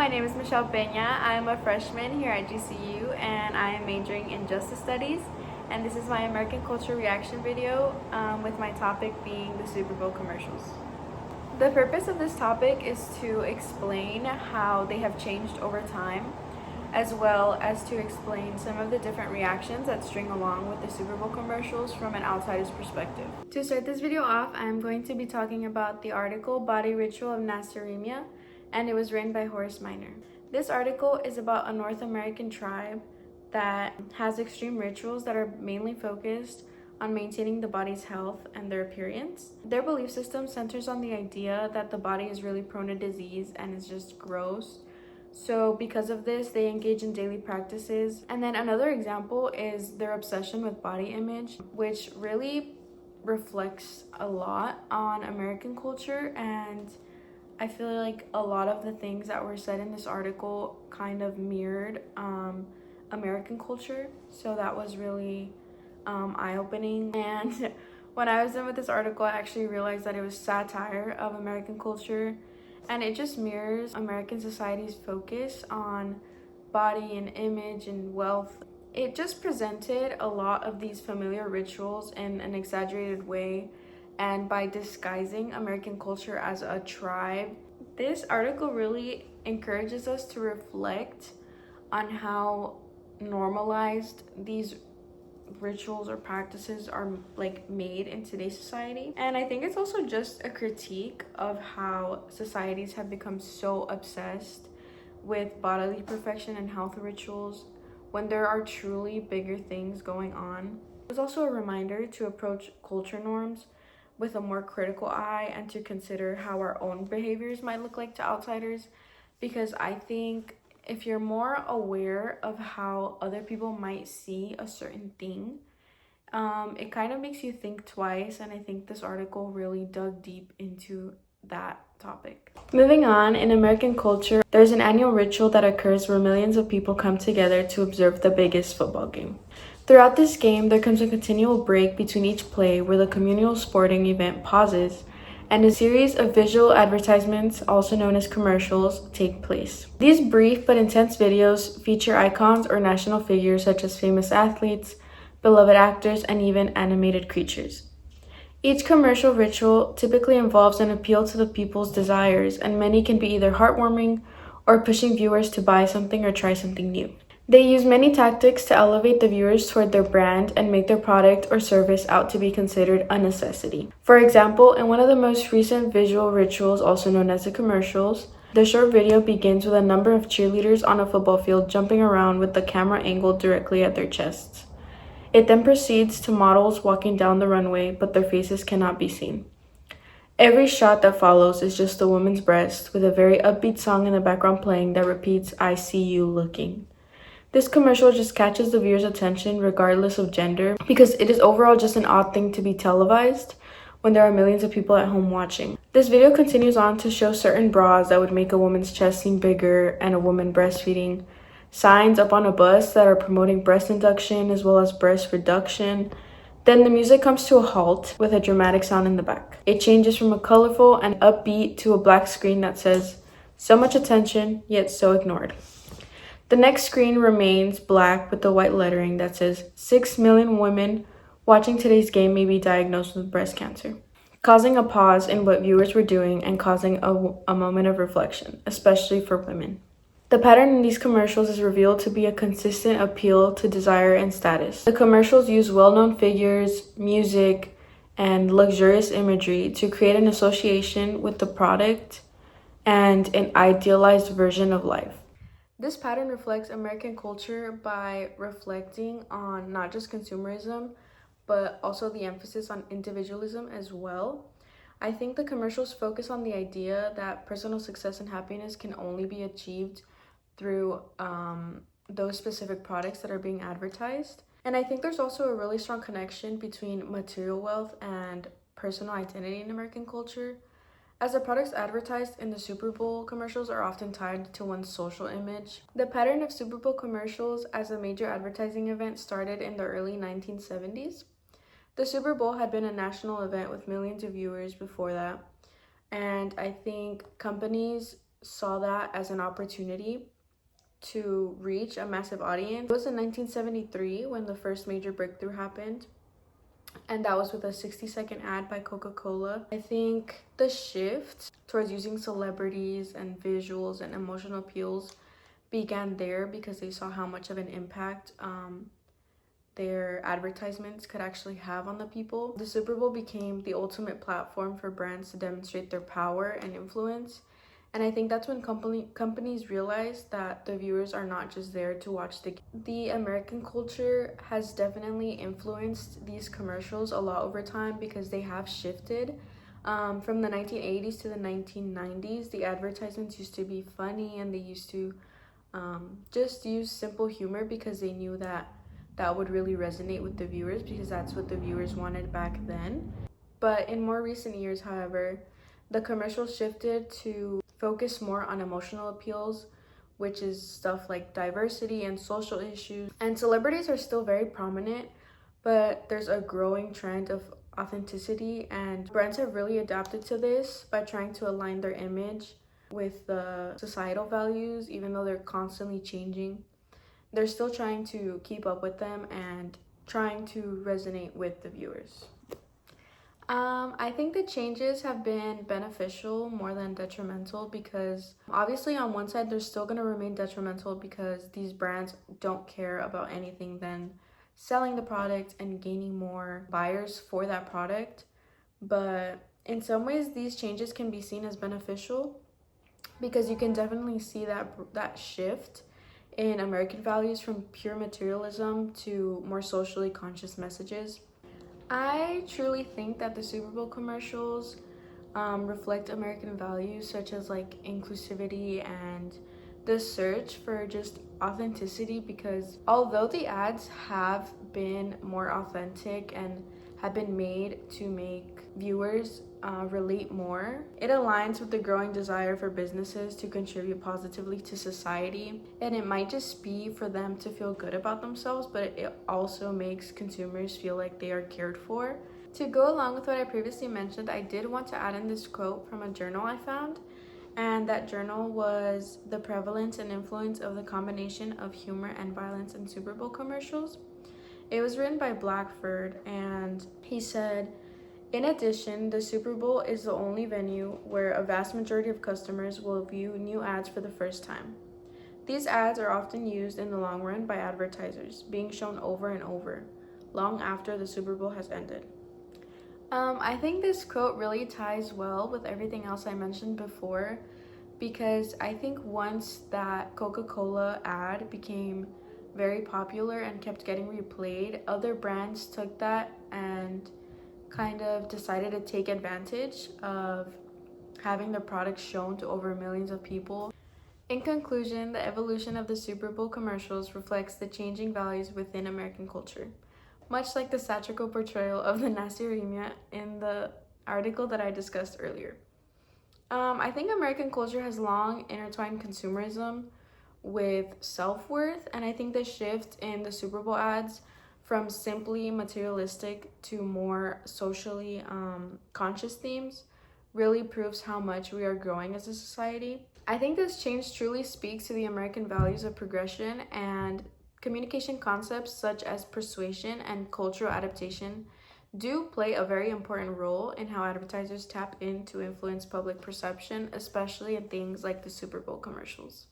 my name is Michelle Peña. I am a freshman here at GCU and I am majoring in Justice Studies. And this is my American Culture reaction video with my topic being the Super Bowl commercials. The purpose of this topic is to explain how they have changed over time, as well as to explain some of the different reactions that string along with the Super Bowl commercials from an outsider's perspective. To start this video off, I am going to be talking about the article Body Ritual of Nasiriyah, and it was written by Horace Minor. This article is about a North American tribe that has extreme rituals that are mainly focused on maintaining the body's health and their appearance. Their belief system centers on the idea that the body is really prone to disease and is just gross. So because of this, they engage in daily practices. And then another example is their obsession with body image, which really reflects a lot on American culture. And I feel like a lot of the things that were said in this article kind of mirrored American culture. So that was really eye-opening. And when I was done with this article, I actually realized that it was satire of American culture, and it just mirrors American society's focus on body and image and wealth. It just presented a lot of these familiar rituals in an exaggerated way, and by disguising American culture as a tribe. This article really encourages us to reflect on how normalized these rituals or practices are made in today's society. And I think it's also just a critique of how societies have become so obsessed with bodily perfection and health rituals when there are truly bigger things going on. It's also a reminder to approach culture norms with a more critical eye and to consider how our own behaviors might look like to outsiders, because I think if you're more aware of how other people might see a certain thing, it kind of makes you think twice, and I think this article really dug deep into that topic. Moving on, in American culture, there's an annual ritual that occurs where millions of people come together to observe the biggest football game. Throughout this game, there comes a continual break between each play where the communal sporting event pauses and a series of visual advertisements, also known as commercials, take place. These brief but intense videos feature icons or national figures such as famous athletes, beloved actors, and even animated creatures. Each commercial ritual typically involves an appeal to the people's desires, and many can be either heartwarming or pushing viewers to buy something or try something new. They use many tactics to elevate the viewers toward their brand and make their product or service out to be considered a necessity. For example, in one of the most recent visual rituals, also known as the commercials, the short video begins with a number of cheerleaders on a football field jumping around with the camera angled directly at their chests. It then proceeds to models walking down the runway, but their faces cannot be seen. Every shot that follows is just a woman's breast with a very upbeat song in the background playing that repeats, "I see you looking." This commercial just catches the viewer's attention regardless of gender, because it is overall just an odd thing to be televised when there are millions of people at home watching. This video continues on to show certain bras that would make a woman's chest seem bigger and a woman breastfeeding, signs up on a bus that are promoting breast induction as well as breast reduction. Then the music comes to a halt with a dramatic sound in the back. It changes from a colorful and upbeat to a black screen that says, "So much attention, yet so ignored." The next screen remains black with the white lettering that says 6 million women watching today's game may be diagnosed with breast cancer, causing a pause in what viewers were doing and causing a moment of reflection, especially for women. The pattern in these commercials is revealed to be a consistent appeal to desire and status. The commercials use well-known figures, music, and luxurious imagery to create an association with the product and an idealized version of life. This pattern reflects American culture by reflecting on not just consumerism, but also the emphasis on individualism as well. I think the commercials focus on the idea that personal success and happiness can only be achieved through those specific products that are being advertised. And I think there's also a really strong connection between material wealth and personal identity in American culture, as the products advertised in the Super Bowl commercials are often tied to one's social image. The pattern of Super Bowl commercials as a major advertising event started in the early 1970s. The Super Bowl had been a national event with millions of viewers before that, and I think companies saw that as an opportunity to reach a massive audience. It was in 1973 when the first major breakthrough happened, and that was with a 60-second ad by Coca-Cola. I think the shift towards using celebrities and visuals and emotional appeals began there because they saw how much of an impact their advertisements could actually have on the people. The Super Bowl became the ultimate platform for brands to demonstrate their power and influence. And I think that's when companies realized that the viewers are not just there to watch the game. The American culture has definitely influenced these commercials a lot over time because they have shifted. From the 1980s to the 1990s, the advertisements used to be funny, and they used to just use simple humor because they knew that would really resonate with the viewers, because that's what the viewers wanted back then. But in more recent years, however, the commercials shifted to focus more on emotional appeals, which is stuff like diversity and social issues. And celebrities are still very prominent, but there's a growing trend of authenticity, and brands have really adapted to this by trying to align their image with the societal values. Even though they're constantly changing, they're still trying to keep up with them and trying to resonate with the viewers. I think the changes have been beneficial more than detrimental, because obviously on one side they're still going to remain detrimental because these brands don't care about anything than selling the product and gaining more buyers for that product. But in some ways these changes can be seen as beneficial, because you can definitely see that shift in American values from pure materialism to more socially conscious messages. I truly think that the Super Bowl commercials reflect American values, such as like inclusivity and the search for just authenticity, because although the ads have been more authentic and have been made to make viewers relate more, it aligns with the growing desire for businesses to contribute positively to society. And it might just be for them to feel good about themselves, but it also makes consumers feel like they are cared for. To go along with what I previously mentioned, I did want to add in this quote from a journal I found, and that journal was "The Prevalence and Influence of the Combination of Humor and Violence in Super Bowl Commercials." It was written by Blackford, and he said, "In addition, the Super Bowl is the only venue where a vast majority of customers will view new ads for the first time. These ads are often used in the long run by advertisers, being shown over and over, long after the Super Bowl has ended." I think this quote really ties well with everything else I mentioned before, because I think once that Coca-Cola ad became very popular and kept getting replayed, other brands took that and kind of decided to take advantage of having their products shown to over millions of people. In conclusion, the evolution of the Super Bowl commercials reflects the changing values within American culture, much like the satirical portrayal of the Nasiriyya in the article that I discussed earlier. I think American culture has long intertwined consumerism with self-worth, and I think the shift in the Super Bowl ads from simply materialistic to more socially conscious themes really proves how much we are growing as a society. I think this change truly speaks to the American values of progression, and communication concepts such as persuasion and cultural adaptation do play a very important role in how advertisers tap in to influence public perception, especially in things like the Super Bowl commercials.